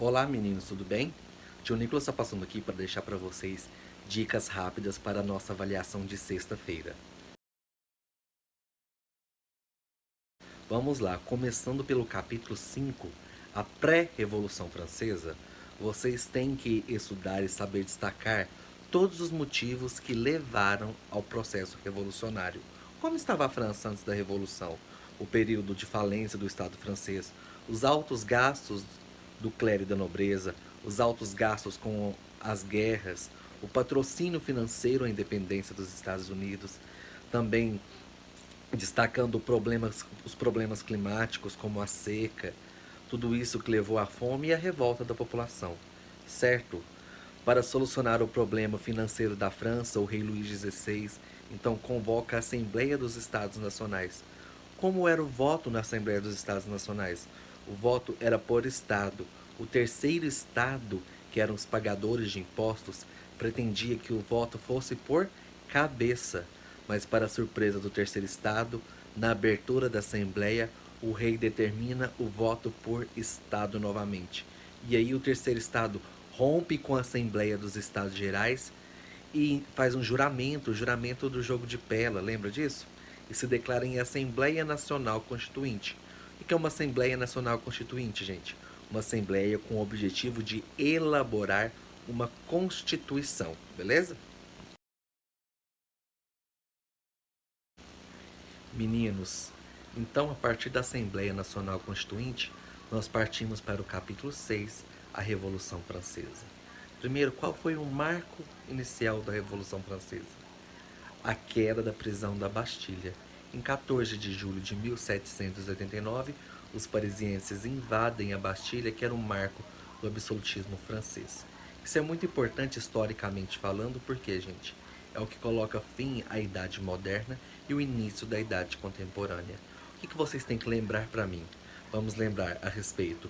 Olá meninos, tudo bem? Tio Nicolas está passando aqui para deixar para vocês dicas rápidas para a nossa avaliação de sexta-feira. Vamos lá, começando pelo capítulo 5, a pré-revolução francesa, vocês têm que estudar e saber destacar todos os motivos que levaram ao processo revolucionário. Como estava a França antes da Revolução? O período de falência do Estado francês, os altos gastos do clero e da nobreza, os altos gastos com as guerras, o patrocínio financeiro à independência dos Estados Unidos, também destacando os problemas climáticos como a seca, tudo isso que levou à fome e à revolta da população, certo? Para solucionar o problema financeiro da França, o rei Luís XVI então convoca a Assembleia dos Estados Nacionais. Como era o voto na Assembleia dos Estados Nacionais? O voto era por estado. O terceiro estado, que eram os pagadores de impostos, pretendia que o voto fosse por cabeça. Mas, para surpresa do terceiro estado, na abertura da Assembleia, o rei determina o voto por estado novamente. E aí o terceiro estado rompe com a Assembleia dos Estados Gerais e faz um juramento, o juramento do jogo de Pela, lembra disso? E se declara em Assembleia Nacional Constituinte. O que é uma Assembleia Nacional Constituinte, gente? Uma assembleia com o objetivo de elaborar uma Constituição, beleza? Meninos, então a partir da Assembleia Nacional Constituinte, nós partimos para o capítulo 6, a Revolução Francesa. Primeiro, qual foi o marco inicial da Revolução Francesa? A queda da prisão da Bastilha. Em 14 de julho de 1789, os parisienses invadem a Bastilha, que era um marco do absolutismo francês. Isso é muito importante historicamente falando, porque, gente, é o que coloca fim à Idade Moderna e o início da Idade Contemporânea. O que vocês têm que lembrar para mim? Vamos lembrar a respeito.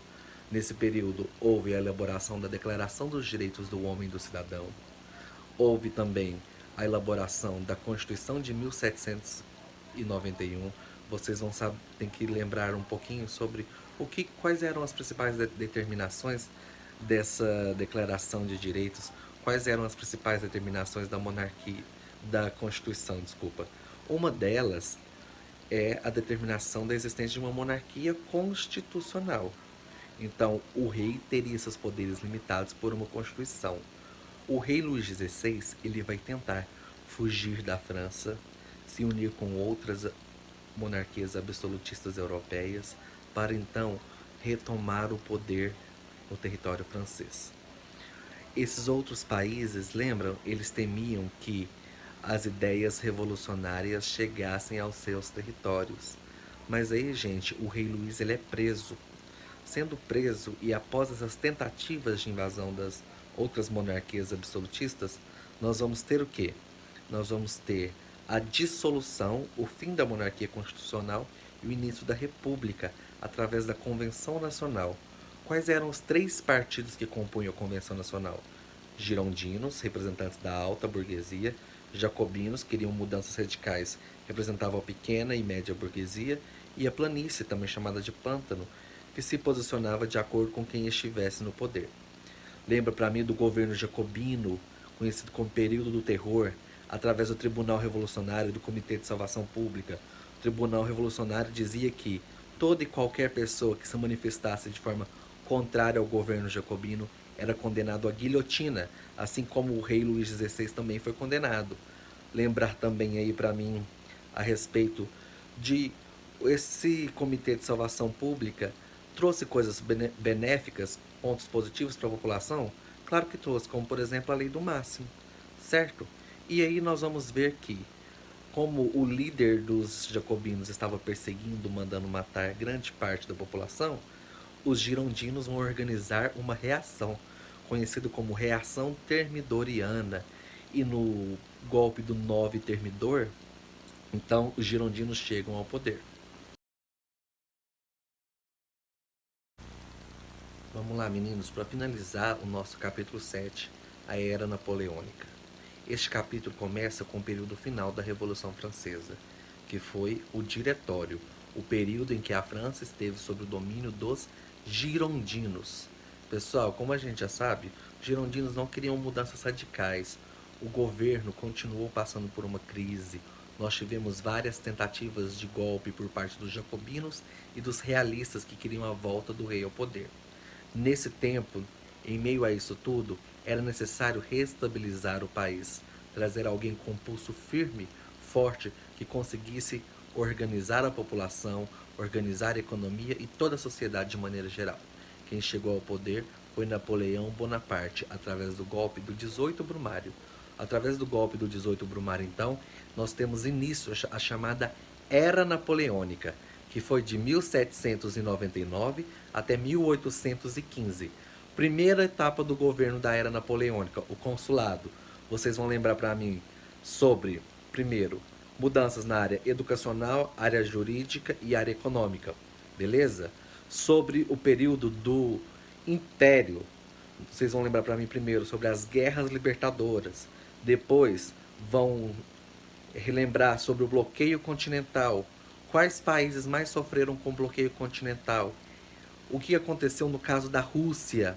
Nesse período, houve a elaboração da Declaração dos Direitos do Homem e do Cidadão. Houve também a elaboração da Constituição de 1791. Vocês vão saber, tem que lembrar um pouquinho sobre quais eram as principais determinações dessa Declaração de Direitos, quais eram as principais determinações da monarquia, da Constituição, desculpa. Uma delas é a determinação da existência de uma monarquia constitucional. Então, o rei teria seus poderes limitados por uma Constituição. O rei Luís XVI ele vai tentar fugir da França, se unir com outras monarquias absolutistas europeias, para então retomar o poder no território francês. Esses outros países, lembram, eles temiam que as ideias revolucionárias chegassem aos seus territórios. Mas aí, gente, o rei Luís ele é preso. Sendo preso e após essas tentativas de invasão das outras monarquias absolutistas, nós vamos ter o quê? Nós vamos ter a dissolução, o fim da monarquia constitucional e o início da república através da Convenção Nacional. Quais eram os três partidos que compunham a Convenção Nacional? Girondinos, representantes da alta burguesia, jacobinos, que queriam mudanças radicais, representavam a pequena e média burguesia, e a planície, também chamada de pântano, que se posicionava de acordo com quem estivesse no poder. Lembra para mim do governo jacobino, conhecido como período do terror, através do Tribunal Revolucionário e do Comitê de Salvação Pública. O Tribunal Revolucionário dizia que toda e qualquer pessoa que se manifestasse de forma contrária ao governo jacobino era condenado à guilhotina, assim como o rei Luís XVI também foi condenado. Lembrar também aí para mim a respeito de esse Comitê de Salvação Pública trouxe coisas benéficas, pontos positivos para a população? Claro que trouxe, como por exemplo a lei do máximo, certo? E aí nós vamos ver que, como o líder dos jacobinos estava perseguindo, mandando matar grande parte da população, os girondinos vão organizar uma reação, conhecida como Reação Termidoriana. E no golpe do 9 Termidor, então os girondinos chegam ao poder. Vamos lá, meninos, para finalizar o nosso capítulo 7, a Era Napoleônica. Este capítulo começa com o período final da Revolução Francesa, que foi o Diretório, o período em que a França esteve sob o domínio dos girondinos. Pessoal, como a gente já sabe, os girondinos não queriam mudanças radicais. O governo continuou passando por uma crise. Nós tivemos várias tentativas de golpe por parte dos jacobinos e dos realistas que queriam a volta do rei ao poder. Nesse tempo, em meio a isso tudo, era necessário restabilizar o país, trazer alguém com pulso firme, forte, que conseguisse organizar a população, organizar a economia e toda a sociedade de maneira geral. Quem chegou ao poder foi Napoleão Bonaparte, através do golpe do 18 Brumário. Através do golpe do 18 Brumário, então, nós temos início a chamada Era Napoleônica, que foi de 1799 até 1815. Primeira etapa do governo da Era Napoleônica, o consulado. Vocês vão lembrar para mim sobre, primeiro, mudanças na área educacional, área jurídica e área econômica. Beleza? Sobre o período do Império, vocês vão lembrar para mim primeiro sobre as guerras libertadoras. Depois vão relembrar sobre o bloqueio continental. Quais países mais sofreram com o bloqueio continental? O que aconteceu no caso da Rússia?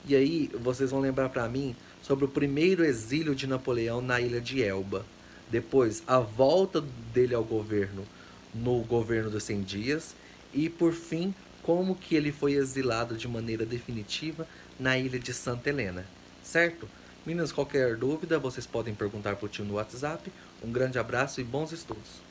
E aí vocês vão lembrar para mim sobre o primeiro exílio de Napoleão na ilha de Elba. Depois, a volta dele ao governo no governo dos 100 dias. E, por fim, como que ele foi exilado de maneira definitiva na ilha de Santa Helena. Certo? Meninas, qualquer dúvida, vocês podem perguntar pro tio no WhatsApp. Um grande abraço e bons estudos.